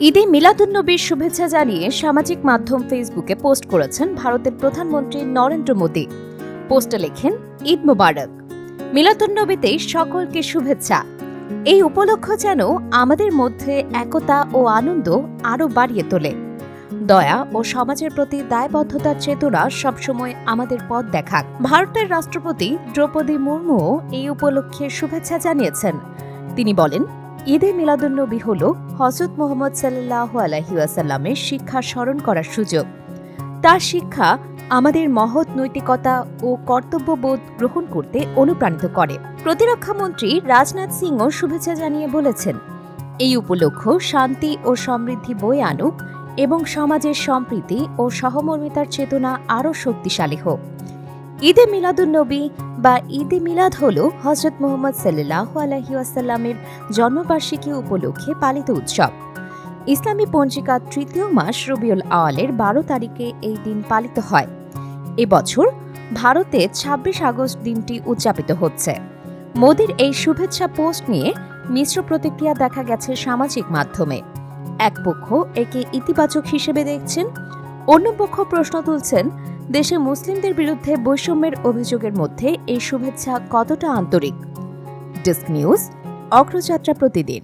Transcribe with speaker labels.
Speaker 1: ঈদে মিলাদুন্নবীর শুভেচ্ছা জানিয়ে সামাজিক মাধ্যম ফেসবুকে পোস্ট করেছেন ভারতের প্রধানমন্ত্রী নরেন্দ্র মোদী। পোস্টে লেখেন, ঈদ মুবারক। মিলাদুন্নবীতে সকলকে শুভেচ্ছা। এই উপলক্ষ যেন আমাদের মধ্যে একতা ও আনন্দ আরও বাড়িয়ে তোলে। দয়া ও সমাজের প্রতি দায়বদ্ধতার চেতনা সবসময় আমাদের পথ দেখাক। ভারতের রাষ্ট্রপতি দ্রৌপদী মুর্মুও এই উপলক্ষে শুভেচ্ছা জানিয়েছেন। তিনি বলেন, ঈদে মিলাদুন্নবী হল হযরত মুহাম্মদ সাল্লাল্লাহু আলাইহি ওয়াসাল্লামের শিক্ষা স্মরণ করার সুযোগ। তার শিক্ষা আমাদের মহৎ নৈতিকতা ও কর্তব্যবোধ গ্রহণ করতে অনুপ্রাণিত করে। প্রতিরক্ষা মন্ত্রী রাজনাথ সিংও শুভেচ্ছা জানিয়ে বলেছেন, এই উপলক্ষ শান্তি ও সমৃদ্ধি বয়ে আনুক এবং সমাজের সম্প্রীতি ও সহমর্মিতার চেতনা আরও শক্তিশালী হোক। ঈদে মিলাদুন্নবী বা ঈদে মিলাদ হল হযরত মুহাম্মদ সাল্লাল্লাহু আলাইহি ওয়াসাল্লামের জন্মবার্ষিকী উপলক্ষে পালিত উৎসব। ইসলামী পঞ্জিকার তৃতীয় মাস রবিউল আওয়ালের 12 তারিখে এই দিন পালিত হয়। এবছর ভারতে 26 আগস্ট দিনটি উদযাপিত হচ্ছে। মোদির এই শুভেচ্ছা পোস্ট নিয়ে মিশ্র প্রতিক্রিয়া দেখা গেছে সামাজিক মাধ্যমে। এক পক্ষ একে ইতিবাচক হিসেবে দেখছেন, অন্য পক্ষ প্রশ্ন তুলছেন, দেশে মুসলিমদের বিরুদ্ধে বৈষম্যের অভিযোগের মধ্যে এই শুভেচ্ছা কতটা আন্তরিক। ডেস্ক নিউজ, অগ্রযাত্রা প্রতিদিন।